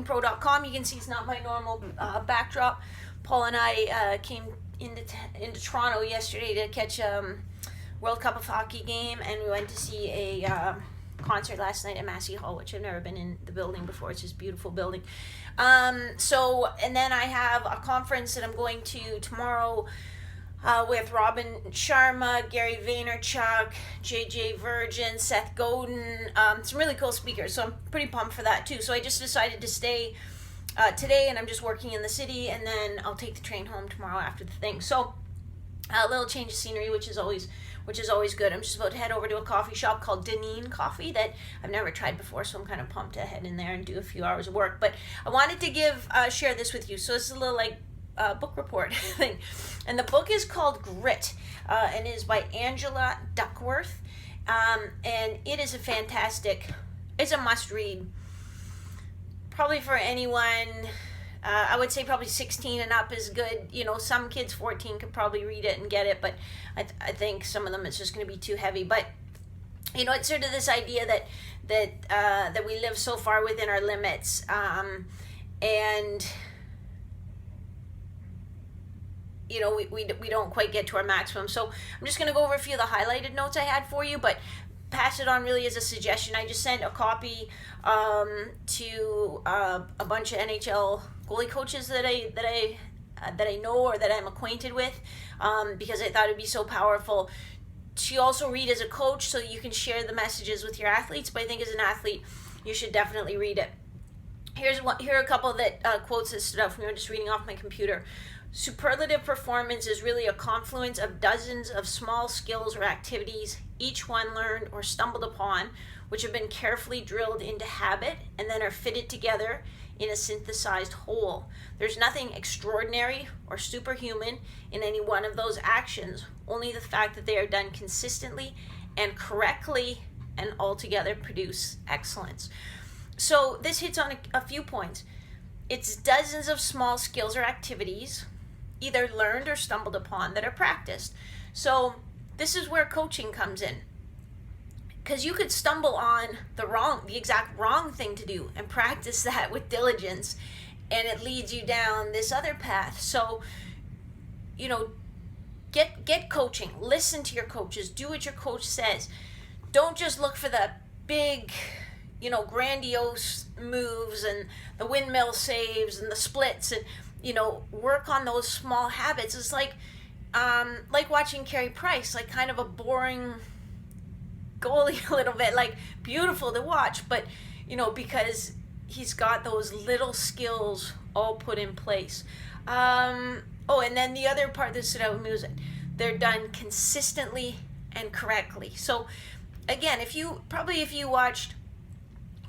TrainHomePro.com. You can see it's not my normal backdrop. Paul and I came into Toronto yesterday to catch World Cup of Hockey game, and we went to see a concert last night at Massey Hall, which I've never been in the building before. It's just a beautiful building. And then I have a conference that I'm going to tomorrow with Robin Sharma, Gary Vaynerchuk, JJ Virgin, Seth Godin, some really cool speakers. So I'm pretty pumped for that too. So I just decided to stay today, and I'm just working in the city, and then I'll take the train home tomorrow after the thing. So a little change of scenery, which is always good. I'm just about to head over to a coffee shop called Deneen Coffee that I've never tried before, so I'm kind of pumped to head in there and do a few hours of work. But I wanted to share this with you. So it's a little book report thing, and the book is called Grit, and it is by Angela Duckworth, and it is it's a must read, probably for anyone. I would say probably 16 and up is good. Some kids 14 could probably read it and get it, but I think some of them it's just going to be too heavy. But it's sort of this idea that we live so far within our limits, and we don't quite get to our maximum. So I'm just going to go over a few of the highlighted notes I had for you, but pass it on really as a suggestion. I just sent a copy to a bunch of NHL goalie coaches that I know or that I'm acquainted with, because I thought it'd be so powerful to also read as a coach, so you can share the messages with your athletes. But I think as an athlete, you should definitely read it. Here are a couple that quotes that stood out for me. I'm just reading off my computer. Superlative performance is really a confluence of dozens of small skills or activities, each one learned or stumbled upon, which have been carefully drilled into habit and then are fitted together in a synthesized whole. There's nothing extraordinary or superhuman in any one of those actions, only the fact that they are done consistently and correctly and altogether produce excellence. So this hits on a few points. It's dozens of small skills or activities, either learned or stumbled upon, that are practiced. So this is where coaching comes in, because you could stumble on the exact wrong thing to do and practice that with diligence, and it leads you down this other path. So get coaching, listen to your coaches, do what your coach says. Don't just look for the big grandiose moves and the windmill saves and the splits, and work on those small habits. It's like watching Carey Price, like kind of a boring goalie a little bit, like beautiful to watch, but because he's got those little skills all put in place. And then the other part that stood out with me was they're done consistently and correctly. So again, if you watched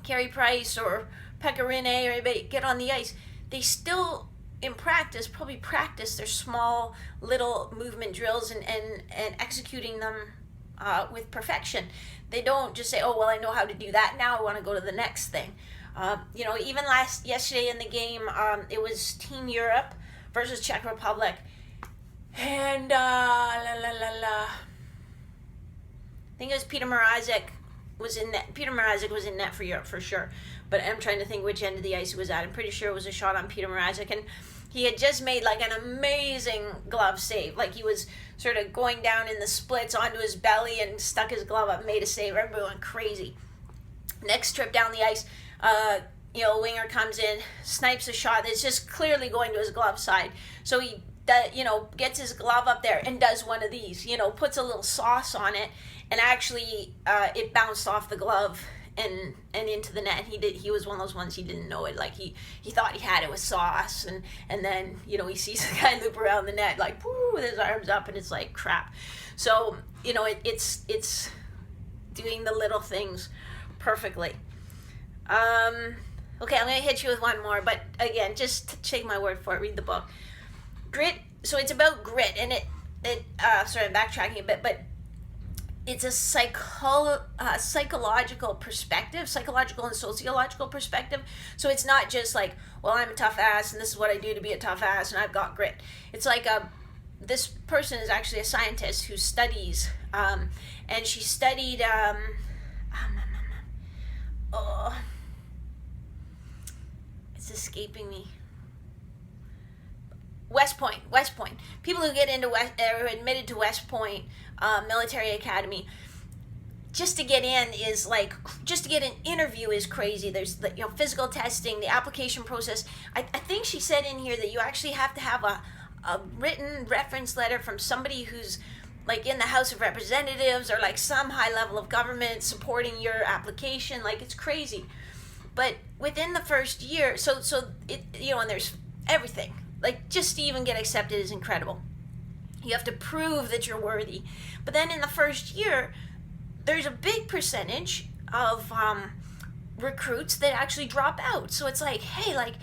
Carey Price or Pekka Rinne or anybody get on the ice, they still in practice probably practice their small little movement drills and executing them with perfection. They don't just say, oh well, I know how to do that, now I want to go to the next thing. Even yesterday in the game, it was Team Europe versus Czech Republic, and I think it was Peter Mrazek was in net. Peter Mrazek was in net for Europe for sure, but I'm trying to think which end of the ice it was at. I'm pretty sure it was a shot on Peter Mrazek, and he had just made like an amazing glove save. Like he was sort of going down in the splits onto his belly and stuck his glove up, made a save. Everybody went crazy. Next trip down the ice, winger comes in, snipes a shot that's just clearly going to his glove side. So he gets his glove up there and does one of these, puts a little sauce on it, and actually it bounced off the glove and into the net. He was one of those ones, he didn't know it, like he thought he had it with sauce, and then he sees the guy loop around the net like woo, with his arms up, and it's like crap. So it's doing the little things perfectly. Okay, I'm gonna hit you with one more, but again, just take my word for it, read the book. Grit. So it's about grit, and sorry, I'm backtracking a bit, but it's a psychological perspective, psychological and sociological perspective. So it's not just like, well, I'm a tough ass and this is what I do to be a tough ass and I've got grit. It's like this person is actually a scientist who studies, and she studied, it's It's escaping me. West Point. People who get into are admitted to West Point Military Academy, just to get in is like, just to get an interview is crazy. There's the physical testing, the application process. I think she said in here that you actually have to have a written reference letter from somebody who's like in the House of Representatives or like some high level of government supporting your application. Like, it's crazy. But within the first year, so it, and there's everything. Like, just to even get accepted is incredible. You have to prove that you're worthy. But then in the first year, there's a big percentage of recruits that actually drop out. So it's like, hey, like,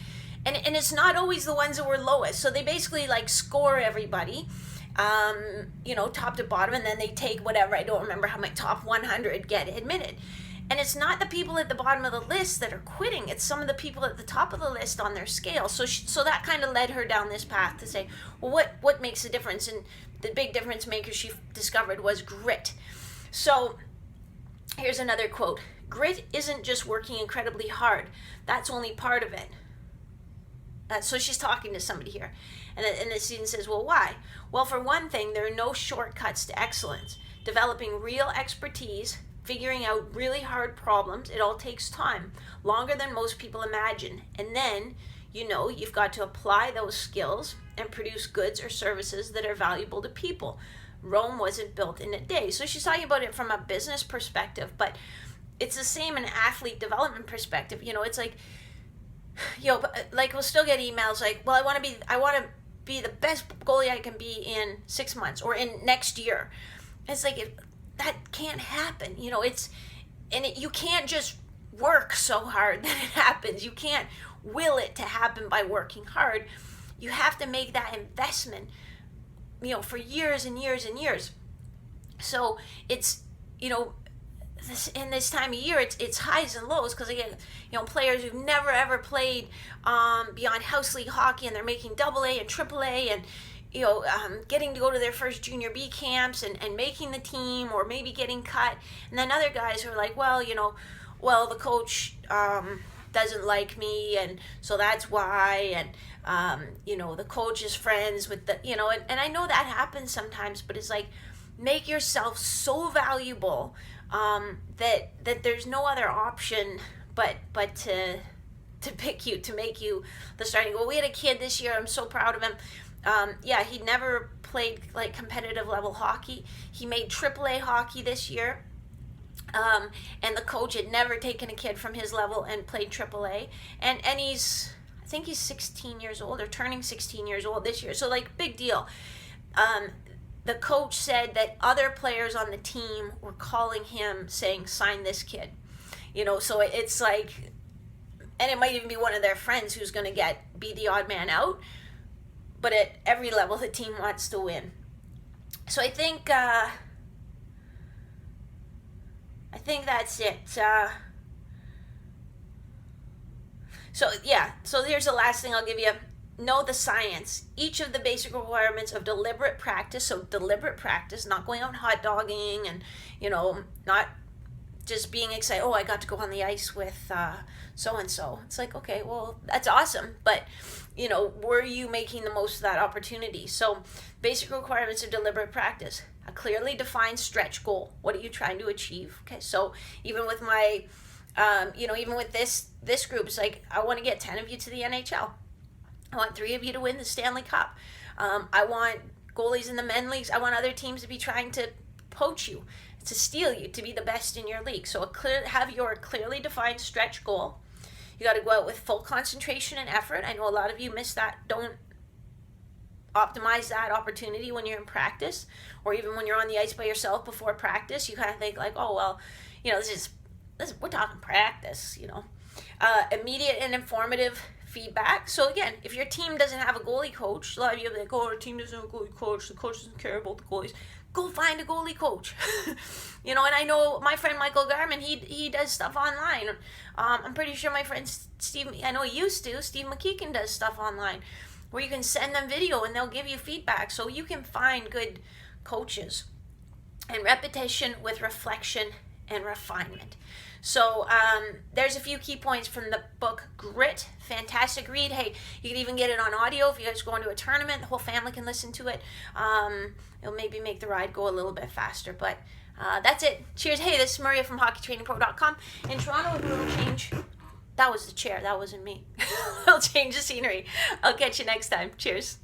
and it's not always the ones that were lowest. So they basically like score everybody, top to bottom, and then they take whatever, I don't remember how many top 100 get admitted. And it's not the people at the bottom of the list that are quitting. It's some of the people at the top of the list on their scale. So that kind of led her down this path to say, well, what makes a difference? And the big difference maker she discovered was grit. So here's another quote. Grit isn't just working incredibly hard. That's only part of it. So she's talking to somebody here. And the student says, well, why? Well, for one thing, there are no shortcuts to excellence. Developing real expertise, figuring out really hard problems, it all takes time, longer than most people imagine. And then, you've got to apply those skills and produce goods or services that are valuable to people. Rome wasn't built in a day. So she's talking about it from a business perspective, but it's the same in athlete development perspective. It's like, like we'll still get emails like, well, I want to be the best goalie I can be in 6 months or in next year. It's like, that can't happen. You can't just work so hard that it happens. You can't will it to happen by working hard. You have to make that investment, for years and years and years. So it's, in this time of year, it's highs and lows, because again, players who've never ever played beyond house league hockey, and they're making AA and AAA, and getting to go to their first junior B camps and making the team, or maybe getting cut. And then other guys who are like, well, the coach doesn't like me, and so that's why, and the coach is friends with the, and I know that happens sometimes, but it's like, make yourself so valuable that there's no other option but to pick you, to make you the starting goal. We had a kid this year, I'm so proud of him. He never played like competitive level hockey. He made AAA hockey this year. And the coach had never taken a kid from his level and played AAA. And I think he's 16 years old, or turning 16 years old this year. So like, big deal. The coach said that other players on the team were calling him saying, sign this kid. So it's like, and it might even be one of their friends who's going to be the odd man out. But at every level, the team wants to win. So I think that's it. So here's the last thing I'll give you. Know the science. Each of the basic requirements of deliberate practice. So deliberate practice, not going out hot dogging, and not just being excited. Oh, I got to go on the ice with so and so. It's like, okay, well, that's awesome, but were you making the most of that opportunity? So basic requirements of deliberate practice. A clearly defined stretch goal. What are you trying to achieve? Okay, so even with my, even with this group, it's like, I want to get 10 of you to the NHL. I want 3 of you to win the Stanley Cup. I want goalies in the men's leagues. I want other teams to be trying to poach you, to steal you, to be the best in your league. So have your clearly defined stretch goal. You got to go out with full concentration and effort. I know a lot of you miss that. Don't optimize that opportunity when you're in practice, or even when you're on the ice by yourself before practice. You kind of think like, oh, well, this we're talking practice, Immediate and informative feedback. So again, if your team doesn't have a goalie coach, a lot of you are like, oh, our team doesn't have a goalie coach, the coach doesn't care about the goalies. Go find a goalie coach. And I know my friend Michael Garman, he does stuff online. I'm pretty sure my friend Steve McKeegan does stuff online, where you can send them video and they'll give you feedback. So you can find good coaches. And repetition with reflection and refinement. So there's a few key points from the book Grit. Fantastic read. Hey, you can even get it on audio if you guys go into a tournament. The whole family can listen to it. It'll maybe make the ride go a little bit faster. But that's it. Cheers. Hey, this is Maria from HockeyTrainingPro.com. In Toronto, a little change. That was the chair. That wasn't me. I'll change the scenery. I'll catch you next time. Cheers.